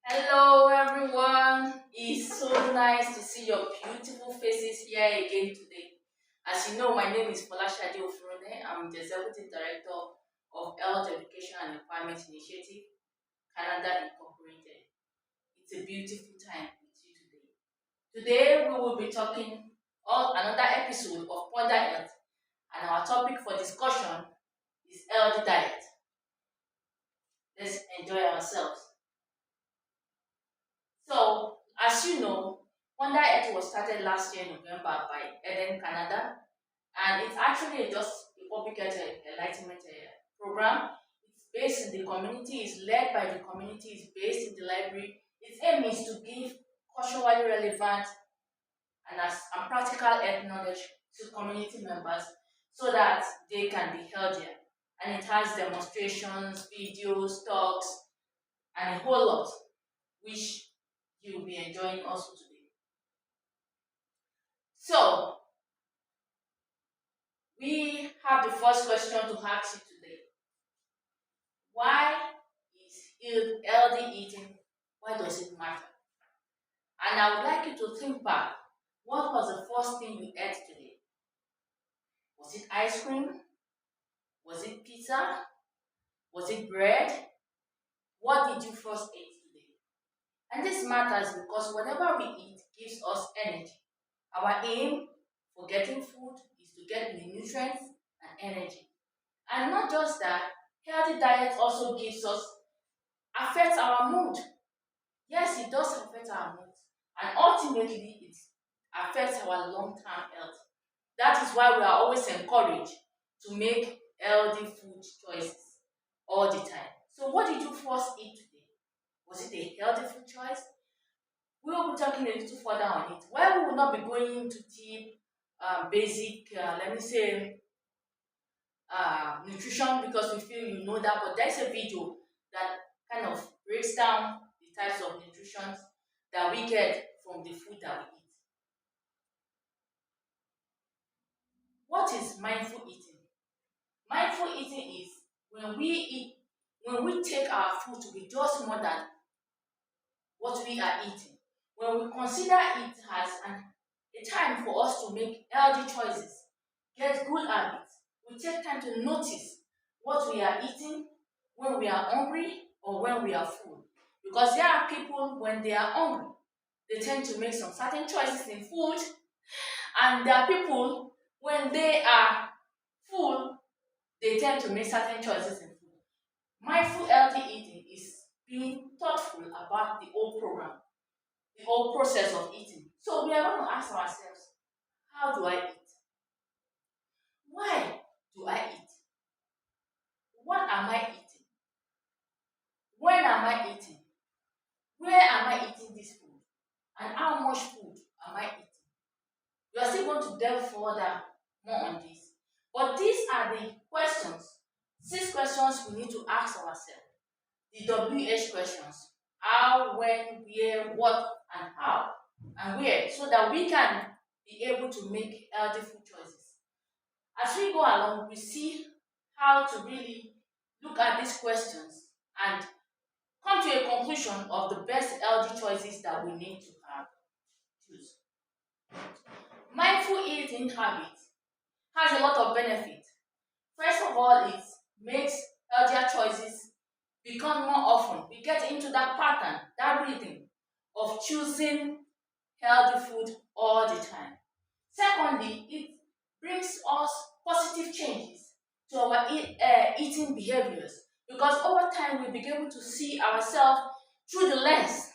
Hello everyone, it's so nice to see your beautiful faces here again today. As you know, my name is Folashade Ofurone. I'm the Executive Director of Health Education and Empowerment Initiative, Canada Incorporated. It's a beautiful time with you today. Today we will be talking on another episode of Ponder Health, and our topic for discussion is healthy diet. Let's enjoy ourselves. So, as you know, Wonder Earth was started last year in November by Eden Canada, and it's actually just a public health enlightenment program. It's based in the community, it's led by the community, it's based in the library. Its aim is to give culturally relevant and practical health knowledge to community members so that they can be healthier. And it has demonstrations, videos, talks, and a whole lot, which you will be enjoying also today. So, we have the first question to ask you today. Why is healthy eating, why does it matter? And I would like you to think back. What was the first thing you ate today? Was it ice cream? Was it pizza? Was it bread? What did you first eat today? And this matters because whatever we eat gives us energy. Our aim for getting food is to get the nutrients and energy. And not just that, healthy diet also affects our mood. Yes, it does affect our mood. And ultimately, it affects our long-term health. That is why we are always encouraged to make healthy food choices all the time. So what did you first eat today? Was it a healthy food choice? We will be talking a little further on it. While we will not be going into deep, basic, let me say, nutrition because we feel you know that, but there's a video that kind of breaks down the types of nutrition that we get from the food that we eat. What is mindful eating? Mindful eating is when we take our food to be just more than what we are eating. When we consider it as a time for us to make healthy choices, get good habits, we take time to notice what we are eating when we are hungry or when we are full. Because there are people when they are hungry, they tend to make some certain choices in food, and there are people when they are full, they tend to make certain choices in food. Mindful healthy eating is being thoughtful about the whole program, the whole process of eating. So we are going to ask ourselves, how do I eat? Why do I eat? What am I eating? When am I eating? Where am I eating this food? And how much food am I eating? We are still going to delve further more on this. But these are the questions, 6 questions we need to ask ourselves. The WH questions. How, when, where, what, and how, and where, so that we can be able to make healthy food choices. As we go along, we see how to really look at these questions and come to a conclusion of the best healthy choices that we need to choose. Mindful eating habit has a lot of benefits. First of all, it makes healthier choices become more often. We get into that pattern, that rhythm of choosing healthy food all the time. Secondly, it brings us positive changes to our eating behaviors because over time we begin to see ourselves through the lens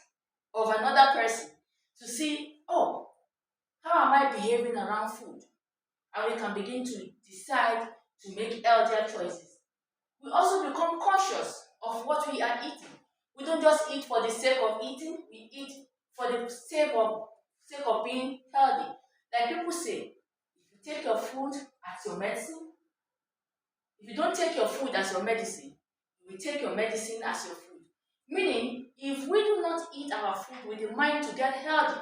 of another person to see, oh, how am I behaving around food? And we can begin to decide to make healthier choices. We also become conscious of what we are eating. We don't just eat for the sake of eating, we eat for the sake of being healthy. Like people say, if you take your food as your medicine, if you don't take your food as your medicine, you will take your medicine as your food. Meaning, if we do not eat our food with the mind to get healthy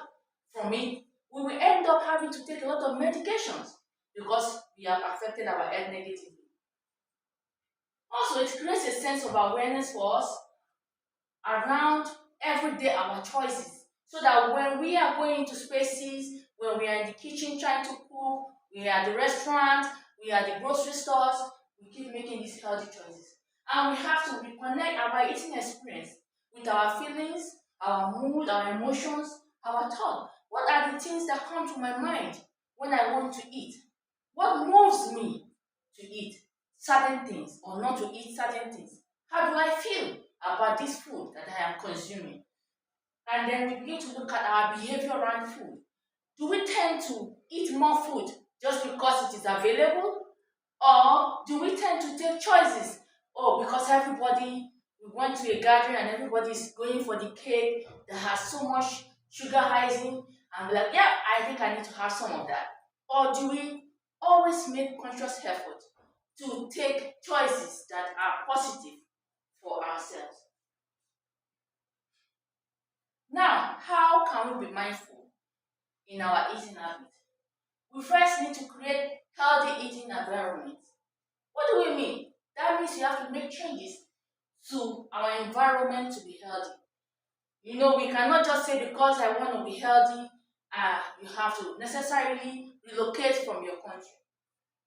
from it, we will end up having to take a lot of medications because we have affected our health negatively. Also, it creates a sense of awareness for us around every day our choices, so that when we are going into spaces, when we are in the kitchen trying to cook, we are at the restaurant, we are at the grocery stores, we keep making these healthy choices. And we have to reconnect our eating experience with our feelings, our mood, our emotions, our thought. What are the things that come to my mind when I want to eat? What moves me to eat certain things or not to eat certain things? How do I feel about this food that I am consuming? And then we begin to look at our behavior around food. Do we tend to eat more food just because it is available? Or do we tend to take choices? Oh, because everybody, we went to a gathering and everybody is going for the cake that has so much sugar icing, and we're like, yeah, I think I need to have some of that. Or do we always make conscious effort to take choices that are positive for ourselves? Now, how can we be mindful in our eating habits? We first need to create healthy eating environments. What do we mean? That means you have to make changes to our environment to be healthy. We cannot just say because I want to be healthy, you have to necessarily relocate from your country.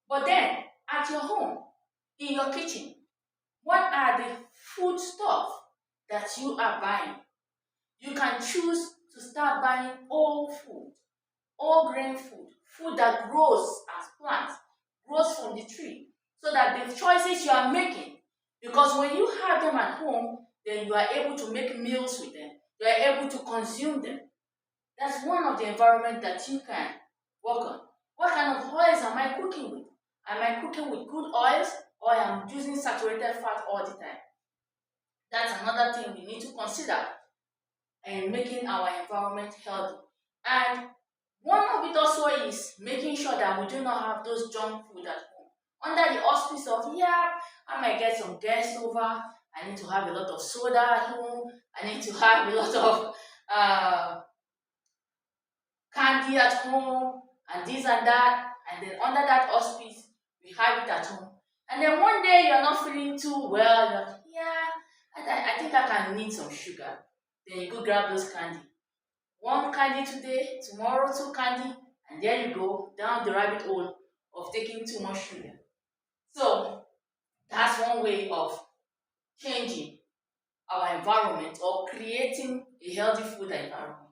But then, at your home, in your kitchen, what are the food stuff that you are buying? You can choose to start buying whole food, whole grain food, food that grows as plants, grows from the tree, so that the choices you are making, because when you have them at home, then you are able to make meals with them, you are able to consume them. That's one of the environment that you can work on. What kind of oils am I cooking with? Am I cooking with good oils, or am I using saturated fat all the time? That's another thing we need to consider in making our environment healthy. And one of it also is making sure that we do not have those junk food at home. Under the auspice of, yeah, I might get some guests over, I need to have a lot of soda at home, I need to have a lot of candy at home, and this and that, and then under that auspice, we have it at home. And then one day you're not feeling too well, you're like, yeah, I think I can need some sugar. Then you go grab those candy. One candy today, tomorrow two candy, and there you go down the rabbit hole of taking too much sugar. So that's one way of changing our environment or creating a healthy food environment.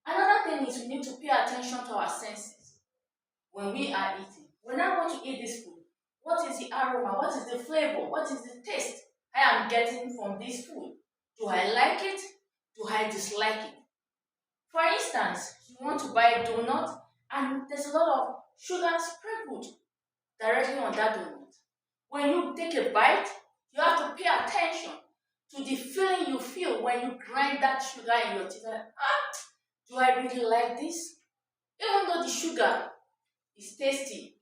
Another thing is we need to pay attention to our senses when we are eating. When I want to eat this food, what is the aroma? What is the flavor? What is the taste I am getting from this food? Do I like it? Do I dislike it? For instance, you want to buy a donut and there's a lot of sugar sprinkled directly on that donut. When you take a bite, you have to pay attention to the feeling you feel when you grind that sugar in your teeth. Do I really like this? Even though the sugar is tasty,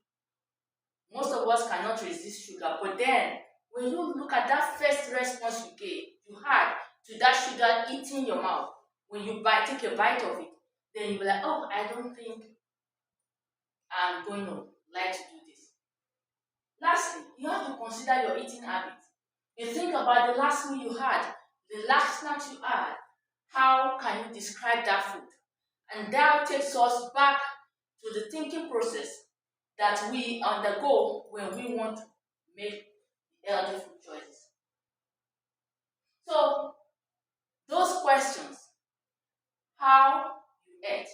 most of us cannot resist sugar. But then, when you look at that first response you had to that sugar eating your mouth, when you take a bite of it, then you'll be like, oh, I don't think I'm going to like to do this. Lastly, you have to consider your eating habits. You think about the last meal you had, the last snack you had. How can you describe that food? And that takes us back to the thinking process that we undergo when we want to make healthy food choices. So, those questions: how you ate?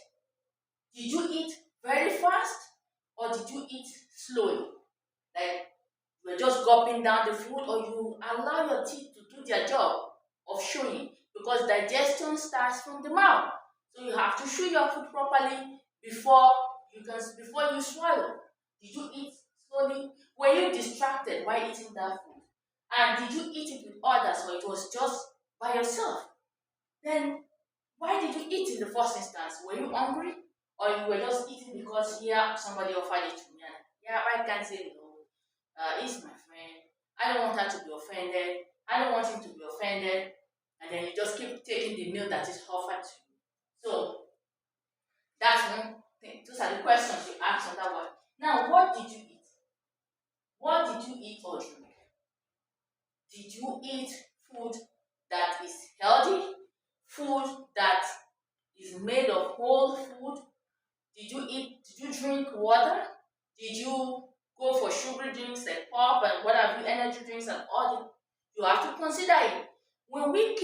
Did you eat very fast or did you eat slowly? Like you were just gulping down the food, or you allow your teeth to do their job of chewing, because digestion starts from the mouth. So you have to chew your food properly before you swallow. Did you eat slowly? Were you distracted while eating that food? And did you eat it with others, or it was just by yourself? Then why did you eat in the first instance? Were you hungry? Or you were just eating because, yeah, somebody offered it to me? And, yeah, I can't say no. He's my friend. I don't want her to be offended. I don't want him to be offended. And then you just keep taking the meal that is offered to you. So that's one thing. Those are the questions you ask on that one. Now, what did you eat? What did you eat or drink? Did you eat food that is healthy? Food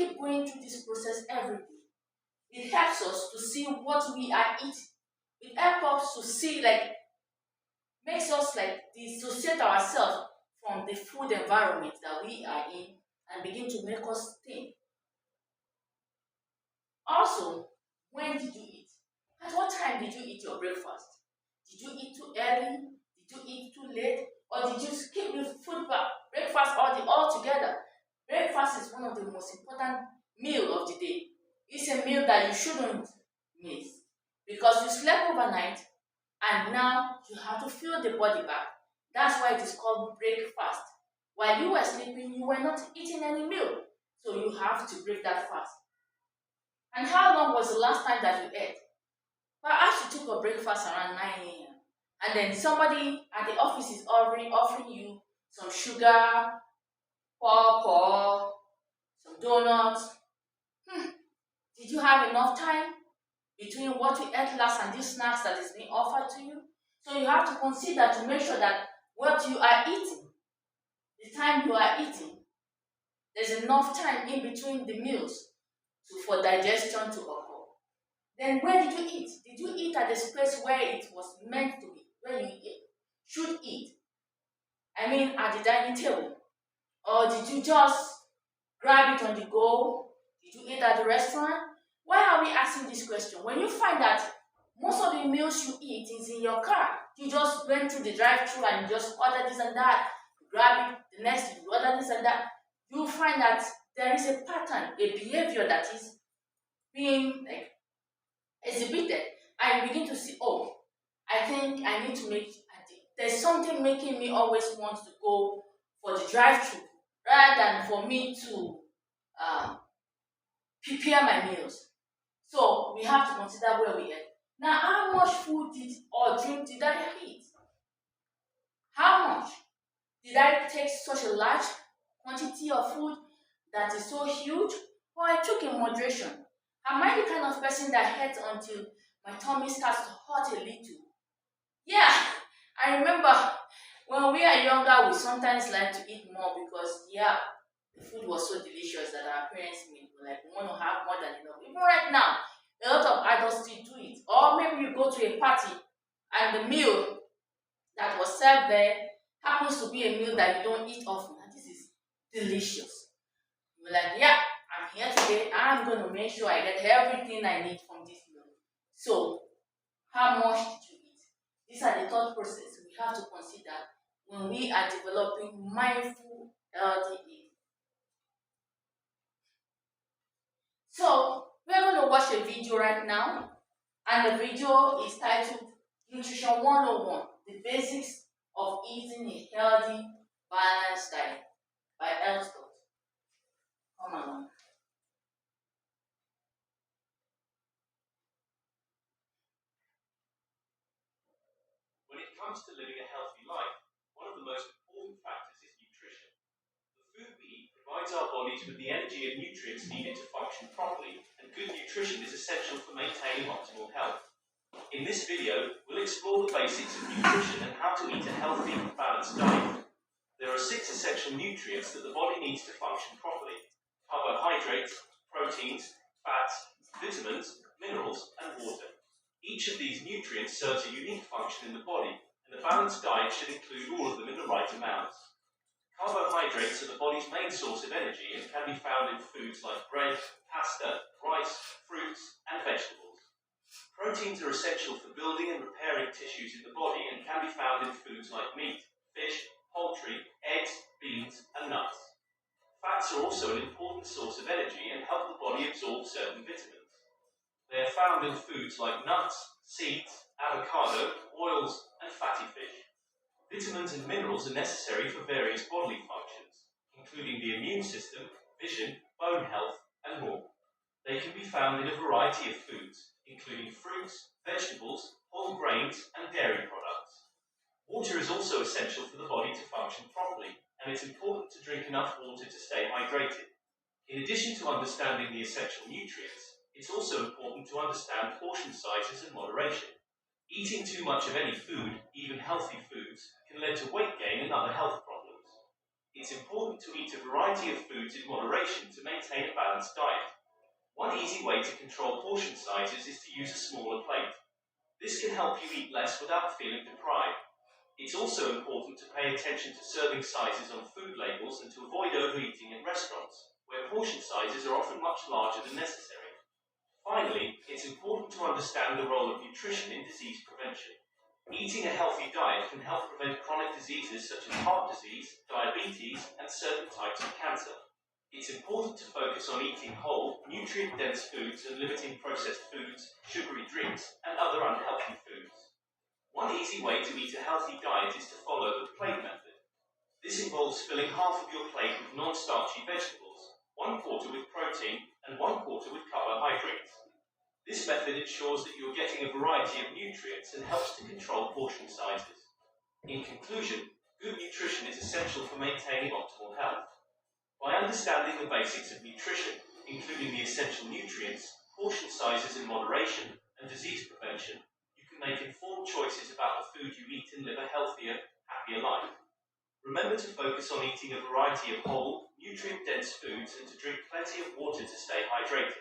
keep going through this process every day, it helps us to see what we are eating. It helps us to see, like, makes us like dissociate ourselves from the food environment that we are in and begin to make us think. Also, when did you eat? At what time did you eat your breakfast? Did you eat too early? Did you eat too late? Or did you skip the food breakfast altogether? Breakfast is one of the most important meal of the day. It's a meal that you shouldn't miss because you slept overnight and now you have to fuel the body back. That's why it is called breakfast. While you were sleeping, you were not eating any meal, so you have to break that fast. And how long was the last time that you ate? Perhaps you took a breakfast around 9 a.m. and then somebody at the office is offering you some sugar, pawpaw, some donuts. Hmm. Did you have enough time between what you ate last and these snacks that is being offered to you? So you have to consider to make sure that what you are eating, the time you are eating, there's enough time in between the meals for digestion to occur. Then where did you eat? Did you eat at the space where it was meant to be, where you should eat? I mean, at the dining table. Or did you just grab it on the go? Did you eat at the restaurant? Why are we asking this question? When you find that most of the meals you eat is in your car, you just went through the drive-through and you just order this and that, grab it, the next you order this and that, you find that there is a pattern, a behavior that is being like exhibited, and you begin to see, oh, I think I need to there's something making me always want to go for the drive-through rather than for me to um, prepare my meals. So we have to consider where we eat. Now, how much food did or drink did I eat? How much? Did I take such a large quantity of food that is so huge? Or I took in moderation? Am I the kind of person that eats until my tummy starts to hurt a little? Yeah, I remember when we are younger, we sometimes like to eat more because, yeah, the food was so delicious that our parents made. We like, we want to have more than enough. Even right now, a lot of adults still do it. Or maybe you go to a party and the meal that was served there happens to be a meal that you don't eat often. And this is delicious. You're like, yeah, I'm here today. I'm going to make sure I get everything I need from this meal. So, how much did you eat? These are the thought process we have to consider when we are developing mindful healthy eating. So, we're going to watch a video right now, and the video is titled Nutrition 101, the basics of eating a healthy, balanced diet by Health. Come along. When it comes to living a healthy life, one of the most important factors is nutrition. The food we eat provides our bodies with the energy and nutrients needed to function properly, and good nutrition is essential for maintaining optimal health. In this video, we'll explore the basics of nutrition and how to eat a healthy, balanced diet. There are 6 essential nutrients that the body needs to function properly: carbohydrates, proteins, fats, vitamins, minerals, and water. Each of these nutrients serves a unique function in the body, and a balanced diet should include all of them in the right amounts. Carbohydrates are the body's main source of energy and can be found in foods like bread, pasta, rice, fruits, and vegetables. Proteins are essential for building and repairing tissues in the body and can be found in foods like meat, fish, poultry, eggs, beans, and nuts. Fats are also an important source of energy and help the body absorb certain vitamins. They are found in foods like nuts, seeds, avocado, oils, and fatty fish. Vitamins and minerals are necessary for various bodily functions, including the immune system, vision, bone health, and more. They can be found in a variety of foods, including fruits, vegetables, whole grains, and dairy products. Water is also essential for the body to function properly, and it's important to drink enough water to stay hydrated. In addition to understanding the essential nutrients, it's also important to understand portion sizes and moderation. Eating too much of any food, even healthy foods, can lead to weight gain and other health problems. It's important to eat a variety of foods in moderation to maintain a balanced diet. One easy way to control portion sizes is to use a smaller plate. This can help you eat less without feeling deprived. It's also important to pay attention to serving sizes on food labels and to avoid overeating in restaurants, where portion sizes are often much larger than necessary. Finally, it's important to understand the role of nutrition in disease prevention. Eating a healthy diet can help prevent chronic diseases such as heart disease, diabetes, and certain types of cancer. It's important to focus on eating whole, nutrient-dense foods and limiting processed foods, sugary drinks, and other unhealthy foods. One easy way to eat a healthy diet is to follow the plate method. This involves filling half of your plate with non-starchy vegetables, one quarter with protein, and one quarter with carbohydrates. This method ensures that you're getting a variety of nutrients and helps to control portion sizes. In conclusion, good nutrition is essential for maintaining optimal health. By understanding the basics of nutrition, including the essential nutrients, portion sizes in moderation, and disease prevention, you can make informed choices about the food you eat and live a healthier, happier life. Remember to focus on eating a variety of whole, nutrient-dense foods and to drink plenty of water to stay hydrated.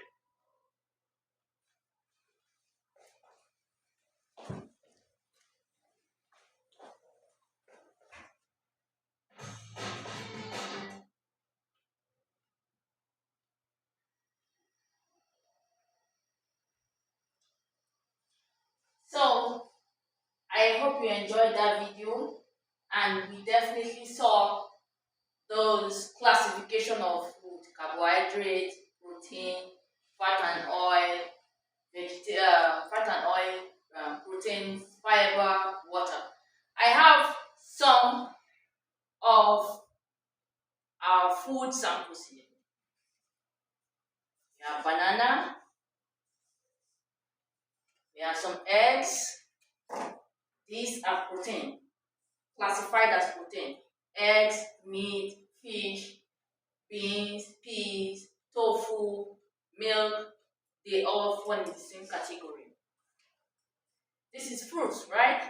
So I hope you enjoyed that video, and we definitely saw those classification of food: carbohydrate, protein, fat and oil, fat and oil, protein, fiber, water. I have some of our food samples here. We have banana, we have some eggs. These are protein, classified as protein. Eggs, meat, fish, beans, peas, tofu, milk, they all fall in the same category. This is fruits, right?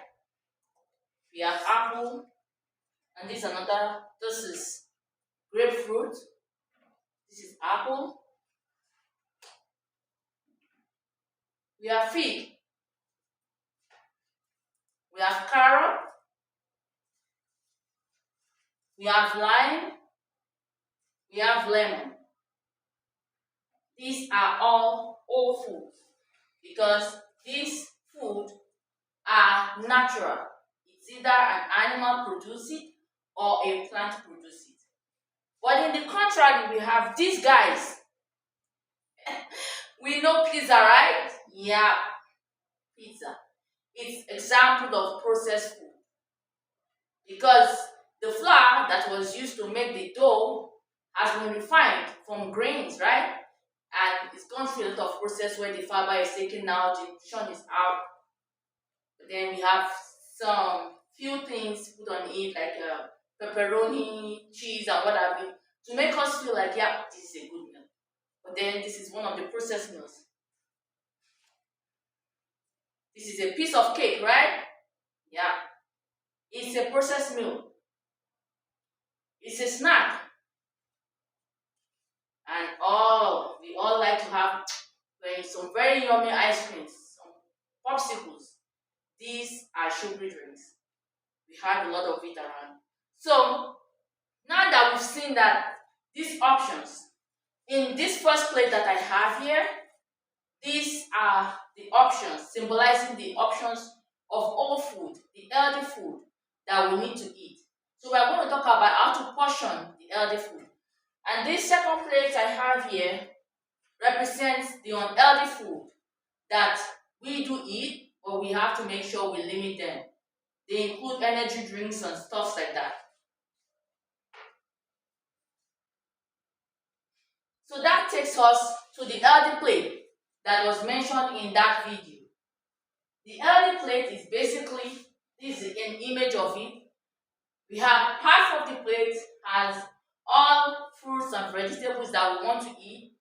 We have apple, and this is grapefruit, this is apple. We have fig, we have carrot, we have lime, we have lemon. These are all whole foods because these food are natural. It's either an animal produce it or a plant produce it. But in the contrary, we have these guys. We know pizza, right? Yeah, pizza. It's example of processed food because the flour that was used to make the dough has been refined from grains, right? And it's gone through a lot of process where the fiber is taken out, the nutrition is out. But then we have some few things put on it like pepperoni, cheese, and what have you to make us feel like, yeah, this is a good meal. But then this is one of the processed meals. This is a piece of cake, right? Yeah. It's a processed meal. It's a snack. And we all like to have some very yummy ice creams, some popsicles. These are sugary drinks. We have a lot of it around. So now that we've seen that these options, in this first plate that I have here, these are the options, symbolizing the options of all food, the healthy food that we need to eat. So we're going to talk about how to portion the healthy food. And this second plate I have here represents the unhealthy food that we do eat, but we have to make sure we limit them. They include energy drinks and stuff like that. So that takes us to the healthy plate that was mentioned in that video. The healthy plate is basically, this is an image of it. We have half of the plate has all fruits and vegetables that we want to eat.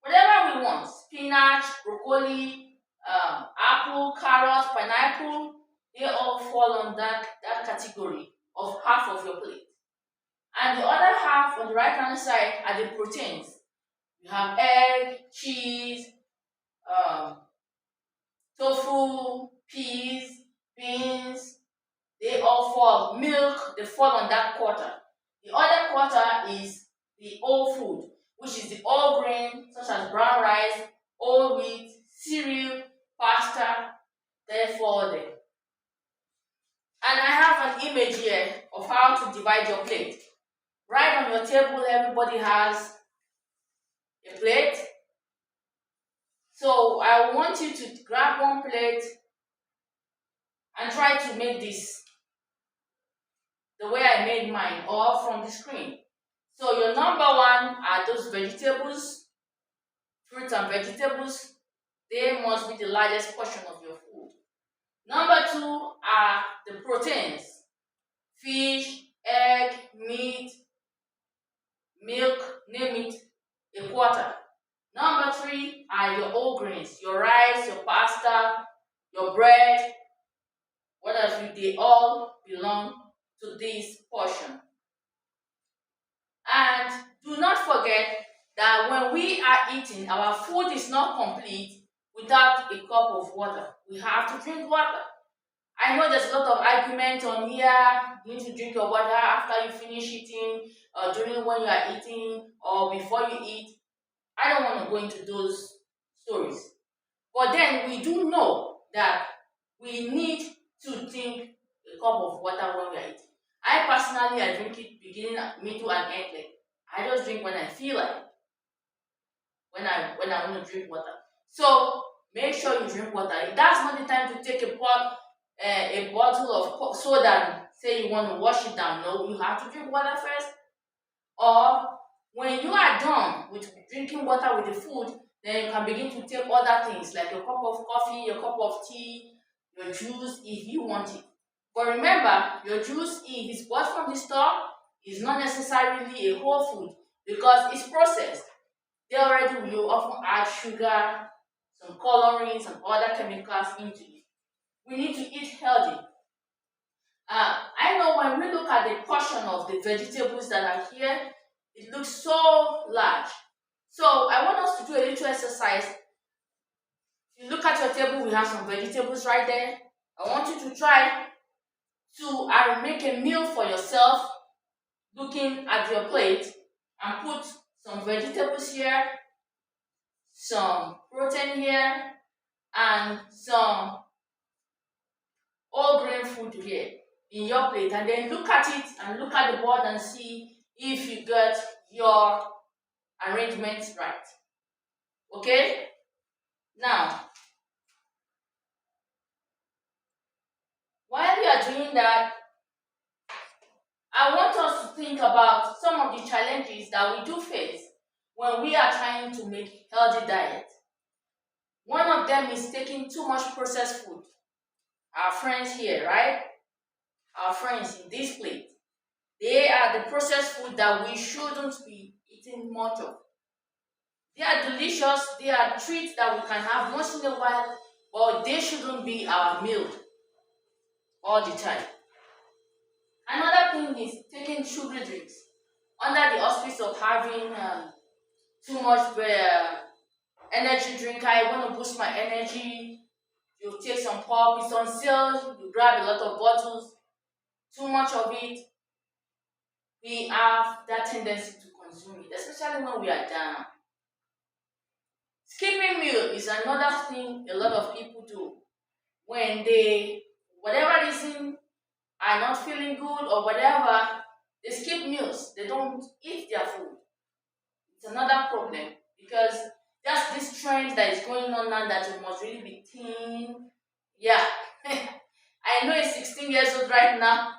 Whatever we want, spinach, broccoli, apple, carrot, pineapple, they all fall on that category of half of your plate. And the other half on the right hand side are the proteins. You have egg, cheese, um, tofu, peas, beans, they all fall. Milk, they fall on that quarter. The other quarter is the whole food, which is the whole grain, such as brown rice, whole wheat, cereal, pasta, they fall there. And I have an image here of how to divide your plate. Right on your table, everybody has a plate. So I want you to grab one plate and try to make this the way I made mine or from the screen. So your number one are those vegetables, fruits and vegetables. They must be the largest portion of your food. Number two are the proteins, fish, egg, meat, milk, name it, a quarter. Number three are your whole grains, your rice, your pasta, your bread, what have you, they all belong to this portion. And do not forget that when we are eating, our food is not complete without a cup of water. We have to drink water. I know there's a lot of argument on here. You need to drink your water after you finish eating, or during when you are eating, or before you eat. I don't want to go into those stories. But then we do know that we need to drink a cup of water when we are eating. I personally, I drink it beginning, middle, and end. Like, I just drink when I feel like, when I want to drink water. So make sure you drink water. That's not the time to take a bottle of soda and say you want to wash it down. No, you have to drink water first. Or when you are done with drinking water with the food, then you can begin to take other things like a cup of coffee, a cup of tea, your juice if you want it. But remember, your juice, if it's bought from the store, is not necessarily a whole food because it's processed. They already will often add sugar, some coloring, some other chemicals into it. We need to eat healthy. I know when we look at the portion of the vegetables that are here, it looks so large. So I want us to do a little exercise. If you look at your table, we have some vegetables right there. I want you to try to make a meal for yourself, looking at your plate, and put some vegetables here, some protein here, and some whole grain food here in your plate, and then look at it and look at the board and see if you got your arrangements right. Okay? Now, while we are doing that, I want us to think about some of the challenges that we do face when we are trying to make healthy diet. One of them is taking too much processed food. Our friends here, right? Our friends in this plate. They are the processed food that we shouldn't be eating much of. They are delicious, they are treats that we can have once in a while, but they shouldn't be our meal all the time. Another thing is taking sugary drinks under the auspice of having too much energy drink. I want to boost my energy. You take some pop, it's on sale, you grab a lot of bottles, too much of it. We have that tendency to consume it, especially when we are down. Skipping meal is another thing a lot of people do when they, whatever reason, are not feeling good or whatever, they skip meals. They don't eat their food. It's another problem because that's this trend that is going on now that you must really be thin. Yeah, I know it's 16 years old right now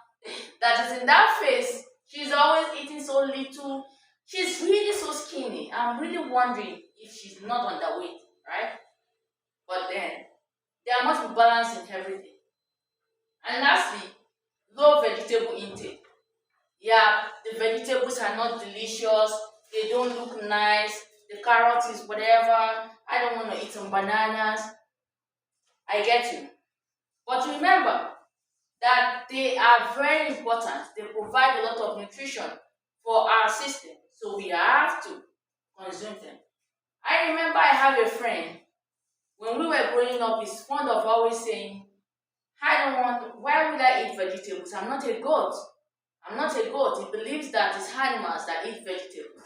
that is in that phase. She's always eating so little. She's really so skinny. I'm really wondering if she's not underweight, right? But then there must be balance in everything. And lastly, low vegetable intake. Yeah, the vegetables are not delicious. They don't look nice. The carrot is whatever. I don't want to eat some bananas. I get you. But remember that they are very important. They provide a lot of nutrition for our system. So we have to consume them. I remember I have a friend when we were growing up, he's fond of always saying, I don't want, why would I eat vegetables? I'm not a goat. I'm not a goat. He believes that it's animals that eat vegetables.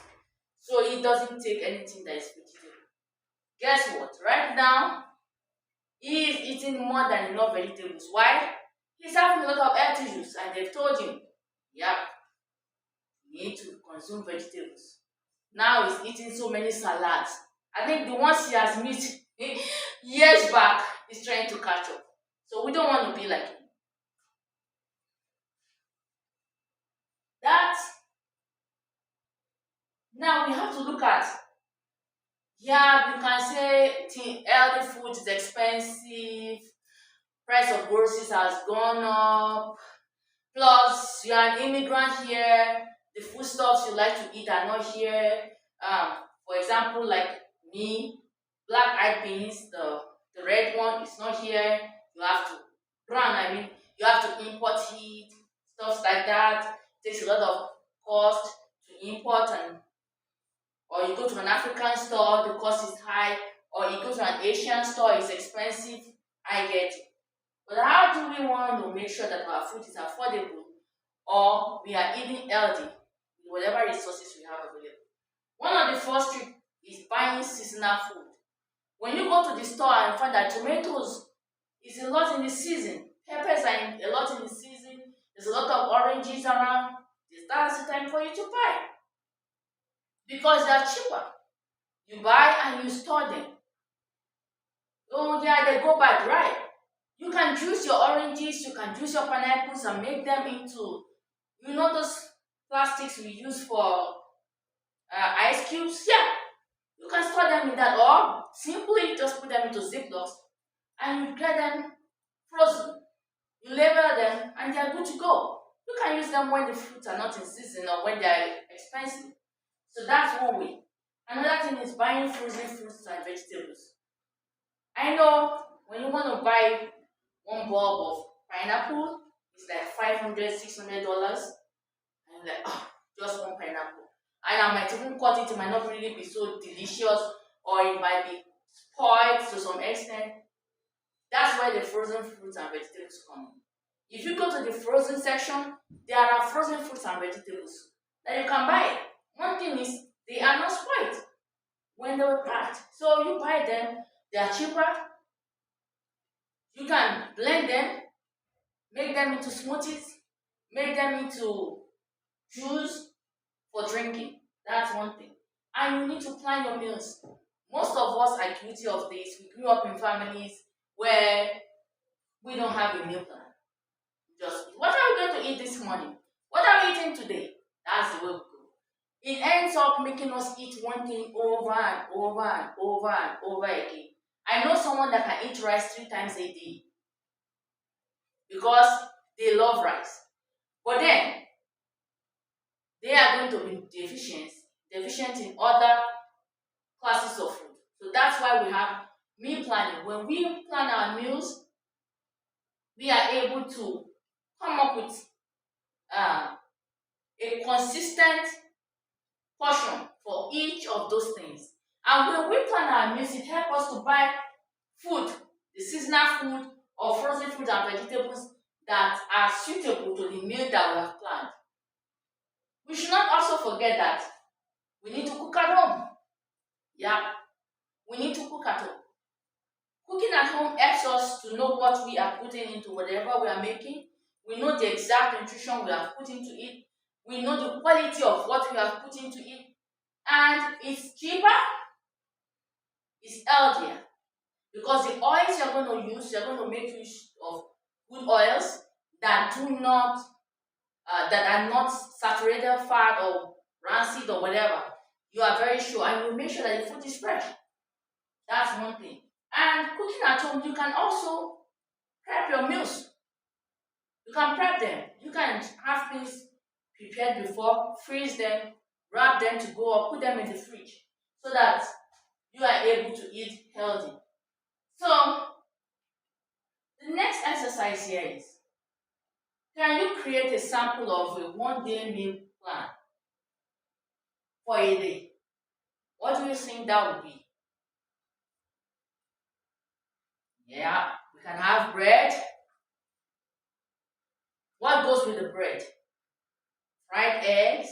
So he doesn't take anything that is vegetable. Guess what? Right now, he is eating more than enough vegetables. Why? He's having a lot of health issues, and they've told him, yeah, you need to consume vegetables. Now he's eating so many salads. I think the ones he has missed years back is trying to catch up. So we don't want to be like him. That now we have to look at, yeah, you can say healthy food is expensive, price of groceries has gone up, plus you're an immigrant here, the foodstuffs you like to eat are not here. For example, like me, black eyed beans, the red one is not here. You have to brown, I mean, you have to import it, stuff like that. It takes a lot of cost to import, and or you go to an African store, the cost is high, or you go to an Asian store, it's expensive. I get it. But how do we want to make sure that our food is affordable or we are eating healthy with whatever resources we have available? One of the first trick is buying seasonal food. When you go to the store and find that tomatoes is a lot in the season, peppers are a lot in the season, there's a lot of oranges around, that's the time for you to buy because they are cheaper. You buy and you store them. Oh yeah, they go bad, right? You can juice your oranges, you can juice your pineapples and make them into, those plastics we use for ice cubes? Yeah, you can store them in that, or simply just put them into Ziplocs and you get them frozen. You label them and they are good to go. You can use them when the fruits are not in season or when they are expensive. So that's one way. Another thing is buying frozen fruits and vegetables. I know when you want to buy one bulb of pineapple, it's like $500, $600. And you're like, oh, just one pineapple. And I might even cut it, it might not really be so delicious, or it might be spoiled to some extent. That's where the frozen fruits and vegetables come in. If you go to the frozen section, there are frozen fruits and vegetables that you can buy. One thing is, they are not spoiled when they were packed. So you buy them, they are cheaper. You can blend them, make them into smoothies, make them into juice for drinking. That's one thing. And you need to plan your meals. Most of us are guilty of this. We grew up in families where we don't have a meal plan. Just what are we going to eat this morning? What are we eating today? That's the way we go. It ends up making us eat one thing over and over and over and over again. I know someone that can eat rice 3 times a day because they love rice. But then they are going to be deficient in other classes of food. So that's why we have meal planning. When we plan our meals, we are able to come up with a consistent portion for each of those things. And when we plan our meals, it helps us to buy food, the seasonal food or frozen fruit and vegetables that are suitable to the meal that we have planned. We should not also forget that we need to cook at home. Yeah, we need to cook at home. Cooking at home helps us to know what we are putting into whatever we are making. We know the exact nutrition we have put into it. We know the quality of what we have put into it. And it's cheaper, it's healthier. Because the oils you're going to use, you're going to make use of good oils that do not that are not saturated fat or rancid or whatever. You are very sure, and you make sure that the food is fresh. That's one thing. And cooking at home, you can also prep your meals. You can prep them. You can have things prepared before, freeze them, wrap them to go, or put them in the fridge so that you are able to eat healthy. So, the next exercise here is, can you create a sample of a 1 day meal plan? for a day. What do you think that would be? Yeah, we can have bread. What goes with the bread? Fried eggs.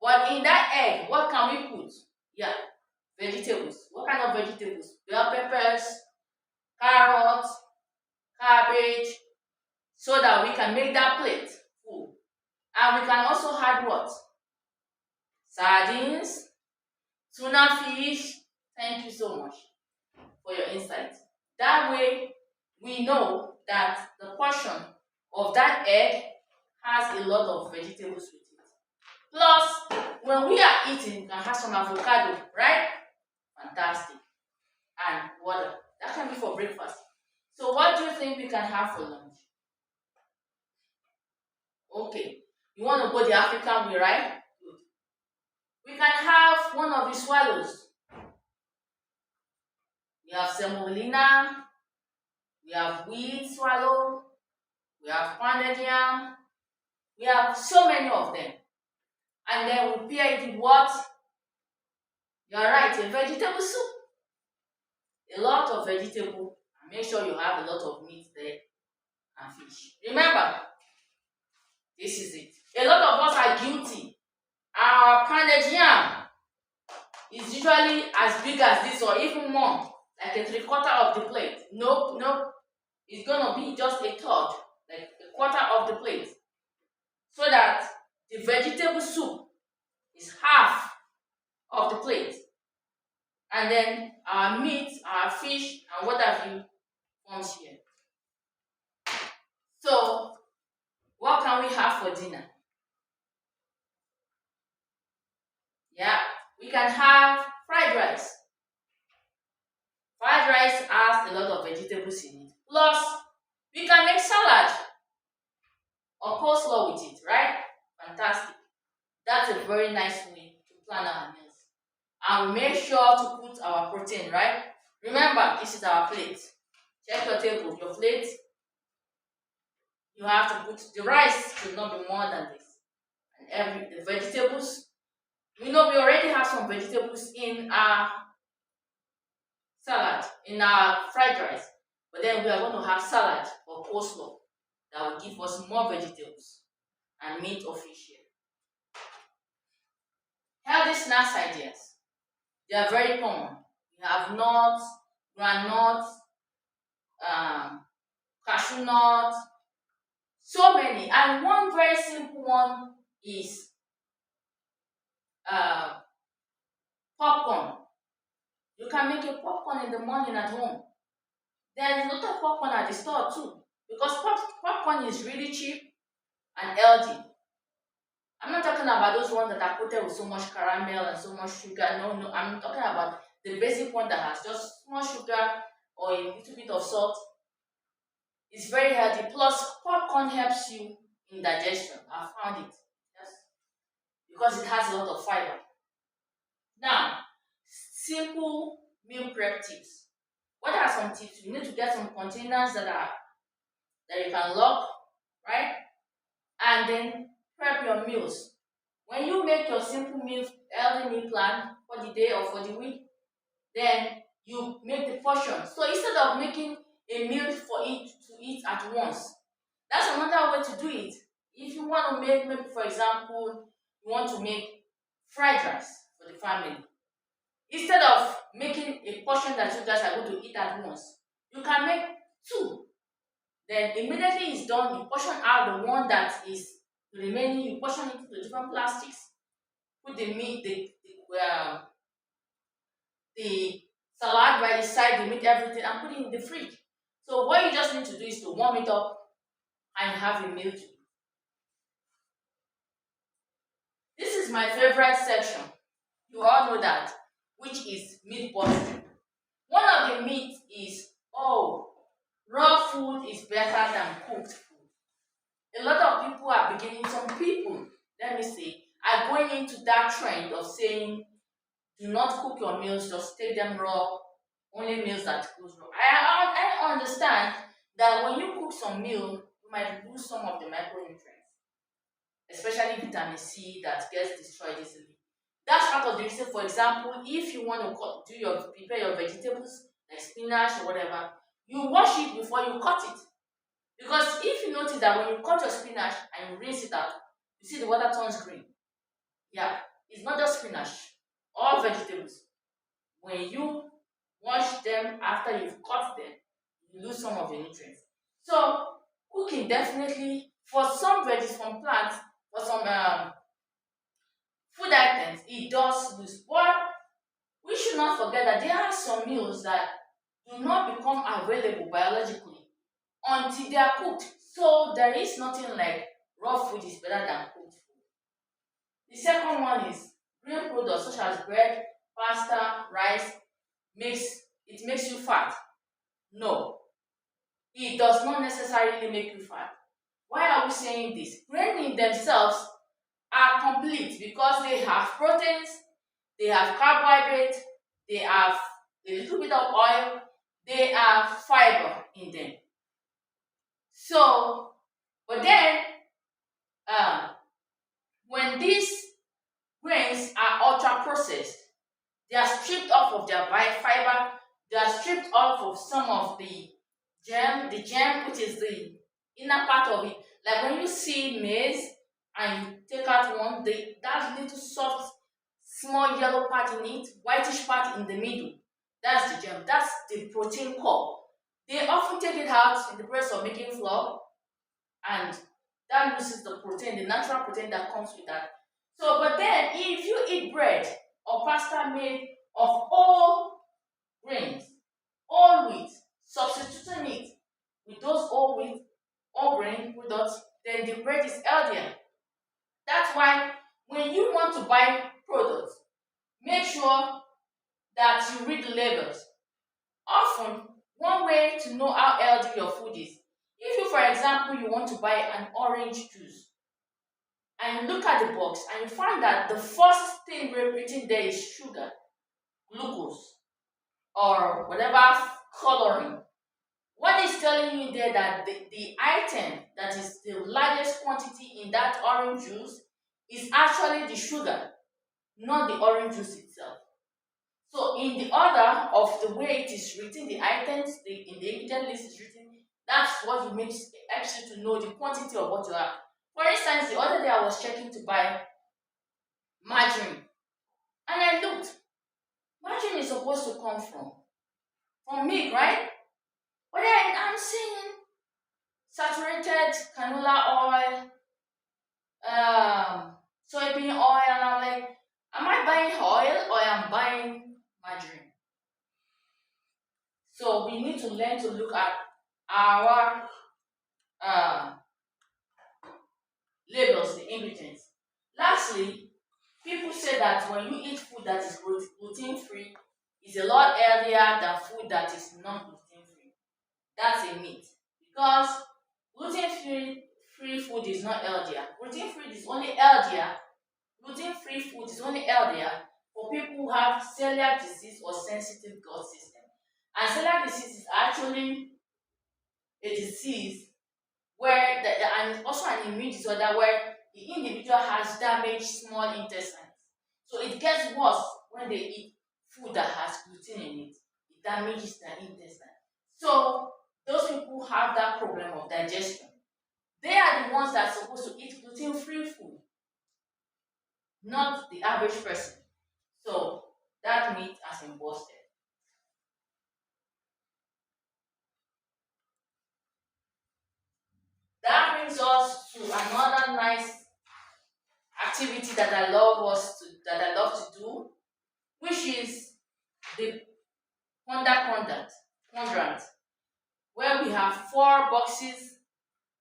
But in that egg, what can we put? Yeah, vegetables. What kind of vegetables? Bell peppers, carrots, cabbage, so that we can make that plate full. And we can also add what? Sardines, tuna fish. Thank you so much for your insight. That way, we know that the portion of that egg has a lot of vegetables with it. Plus, when we are eating, we can have some avocado, right? Fantastic. And water. That can be for breakfast. So, what do you think we can have for lunch? Okay. You want to go the African way, right? Good. We can have one of the swallows. We have semolina, we have wheat swallow, we have pounded yam, we have so many of them. And then we pair it with what? You're right, a vegetable soup. A lot of vegetable. And make sure you have a lot of meat there and fish. Remember, this is it. A lot of us are guilty. Our pounded yam is usually as big as this or even more, like a three-quarter of the plate. Nope, nope. It's gonna be just a third, like a quarter of the plate. So that the vegetable soup is half of the plate. And then our meat, our fish, and what have you comes here. So, what can we have for dinner? Yeah, we can have fried rice. Fried rice has a lot of vegetables in it. Plus, we can make salad or coleslaw with it, right? Fantastic. That's a very nice way to plan our meals. And we make sure to put our protein, right? Remember, this is our plate. Check your table, your plate. You have to put the rice should not be more than this. And the vegetables. We know we already have some vegetables in our salad, in our fried rice. But then we are going to have salad or coleslaw that will give us more vegetables and meat or fish here. Healthy snacks ideas. They are very common. We have nuts, groundnuts, cashew nuts, so many. And one very simple one is uh, popcorn. You can make a popcorn in the morning at home. There's a lot of popcorn at the store too, because popcorn is really cheap and healthy. I'm not talking about those ones that are coated with so much caramel and so much sugar. No, no, I'm talking about the basic one that has just small sugar or a little bit of salt. It's very healthy. Plus, popcorn helps you in digestion. I found it. Yes. Because it has a lot of fiber. Now, simple meal prep tips. What are some tips? You need to get some containers that you can lock, right? And then prep your meals. When you make your simple meal, healthy meal plan for the day or for the week, then you make the portion. So instead of making a meal for it to eat at once, that's another way to do it. If you want to make, maybe for example, you want to make fried rice for the family, instead of making a portion that you guys are going to eat at once, you can make two. Then immediately it's done, you portion out the one that is remaining, you portion it into different plastics, put the meat, the salad by the side, the meat, everything, and put it in the fridge. So what you just need to do is to warm it up and have a meal to eat. This is my favorite section. You all know that, which is meat portion. One of the myths is, oh, raw food is better than cooked food. A lot of people are beginning, some people, let me say, are going into that trend of saying, do not cook your meals, just take them raw, only meals that goes raw. I understand that when you cook some meal, you might lose some of the micronutrients, especially vitamin C that gets destroyed easily. That's part of the reason. For example, if you want to prepare your vegetables like spinach or whatever, you wash it before you cut it. Because if you notice that when you cut your spinach and you rinse it out, you see the water turns green. Yeah, it's not just spinach. All vegetables, when you wash them after you've cut them, you lose some of the nutrients. So cooking definitely for some veggies from plants, for some food items, it does lose. But we should not forget that there are some meals that do not become available biologically until they are cooked. So there is nothing like raw food is better than cooked food. The second one is grain products such as bread, pasta, rice makes you fat. No, it does not necessarily make you fat. Why are we saying this? Grain in themselves are complete because they have proteins, they have carbohydrates, they have a little bit of oil, they have fiber in them. So, but then um, when these grains are ultra processed, they are stripped off of their fiber, they are stripped off of some of the germ, which is the inner part of it. Like when you see maize and you take out that little soft, small yellow part in it, whitish part in the middle, that's the germ. That's the protein core. They often take it out in the process of making flour, and that loses the protein, the natural protein that comes with that. So, but then if you eat bread or pasta made of all grains, all wheat, substituting it with those all grain products, then the bread is healthier. That's why when you want to buy products, make sure that you read the labels. Often, one way to know how healthy your food is, if you, for example, you want to buy an orange juice and you look at the box and you find that the first thing written there is sugar, glucose, or whatever coloring. What is telling you there that the item that is the largest quantity in that orange juice is actually the sugar, not the orange juice itself. So in the order of the way it is written, the items in the ingredient list is written, that's what you makes helps you to know the quantity of what you have. For instance, the other day I was checking to buy margarine, and I looked. Margarine is supposed to come from milk, right? But then I'm seeing saturated canola oil, soybean oil, and I'm like, am I buying oil or am I buying margarine? So we need to learn to look at our uh, labels, the ingredients. Lastly, people say that when you eat food that is gluten free, is a lot healthier than food that is non gluten free. That's a myth because gluten free food is not healthier. Gluten free food is only healthier for people who have celiac disease or sensitive gut system. And celiac disease is actually a disease where and it's also an immune disorder where the individual has damaged small intestines. So it gets worse when they eat food that has gluten in it. It damages their intestine. So those people who have that problem of digestion, they are the ones that are supposed to eat gluten-free food, not the average person. So that myth has been busted. That brings us to another nice activity that I love to do, which is the quadrant, where we have four boxes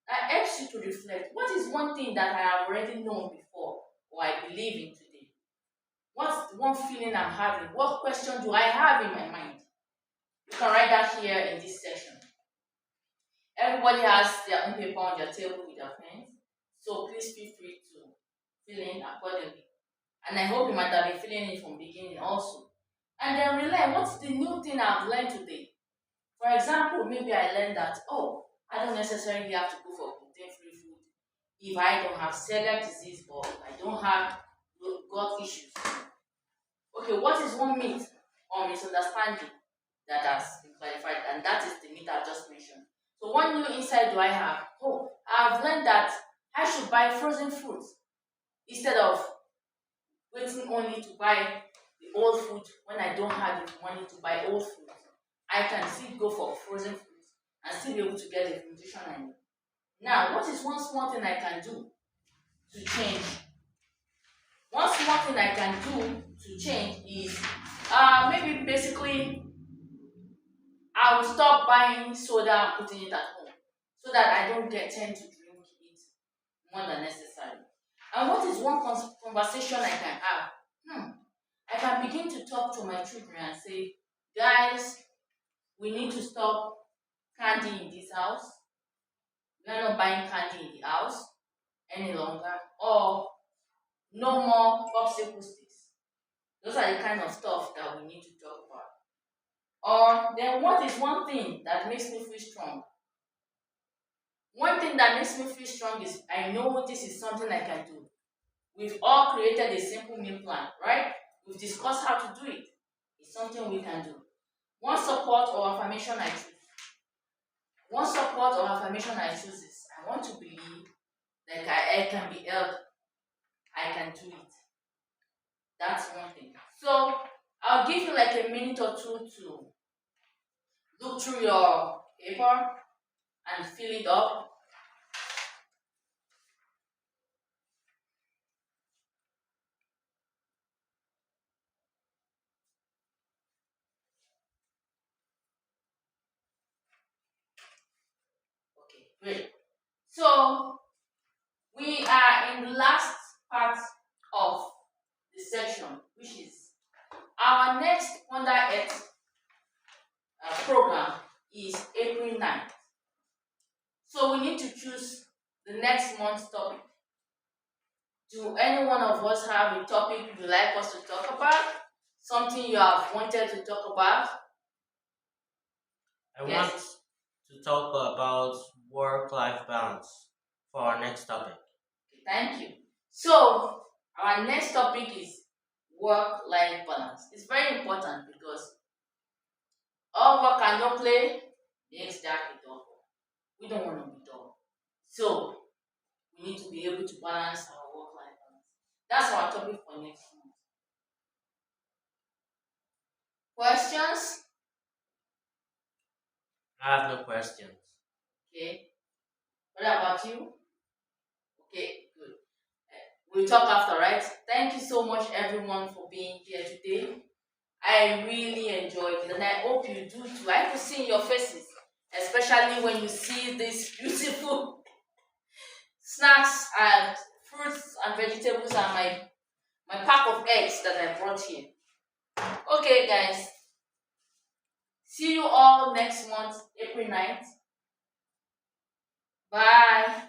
that helps you to reflect. What is one thing that I have already known before or I believe in today? What's the one feeling I'm having? What question do I have in my mind? You can write that here in this section. Everybody has their own paper on their table with their pens, so please feel free to fill in accordingly. And I hope you might have been filling in from the beginning also. And then relearn what's the new thing I've learned today. For example, maybe I learned that, oh, I don't necessarily have to go for gluten-free food if I don't have celiac disease or I don't have gut issues. Okay, what is one myth or misunderstanding that has been clarified? And that is the myth I just mentioned. So, one new insight do I have? Oh, I've learned that I should buy frozen fruits instead of waiting only to buy the old food when I don't have the money to buy old food. I can still go for frozen foods and still be able to get the nutrition I need. Now, what is one small thing I can do to change? One small thing I can do to change is maybe basically I will stop buying soda and putting it at home so that I don't get tend to drink it more than necessary. And what is one conversation I can have? I can begin to talk to my children and say, guys, we need to stop candy in this house. We are not buying candy in the house any longer. Or no more popsicle sticks. Those are the kind of stuff that we need to talk about. Or then what is one thing that makes me feel strong? One thing that makes me feel strong is I know this is something I can do. We've all created a simple meal plan, right? We've discussed how to do it. It's something we can do. One support or affirmation I choose. One support or affirmation I choose is I want to believe that I can be helped. I can do it. That's one thing. So I'll give you like a minute or two to look through your paper and fill it up. Okay, great. So we are in the last part of the section, which is our next Wonder Earth program is April 9th. So we need to choose the next month's topic. Do any one of us have a topic you'd like us to talk about? Something you have wanted to talk about? I want Yes. to talk about work life balance for our next topic. Okay, thank you. So our next topic is work-life balance. It's very important because all work and no play makes Jack a dull. We don't want to be dull. So we need to be able to balance our work-life balance. That's our topic for next month. Questions? I have no questions. Okay. What about you? Okay, good. We'll talk after, right? Thank you so much, everyone, for being here today. I really enjoyed it, and I hope you do too. I could see in your faces, especially when you see these beautiful snacks and fruits and vegetables and my pack of eggs that I brought here. Okay, guys. See you all next month, April 9th. Bye.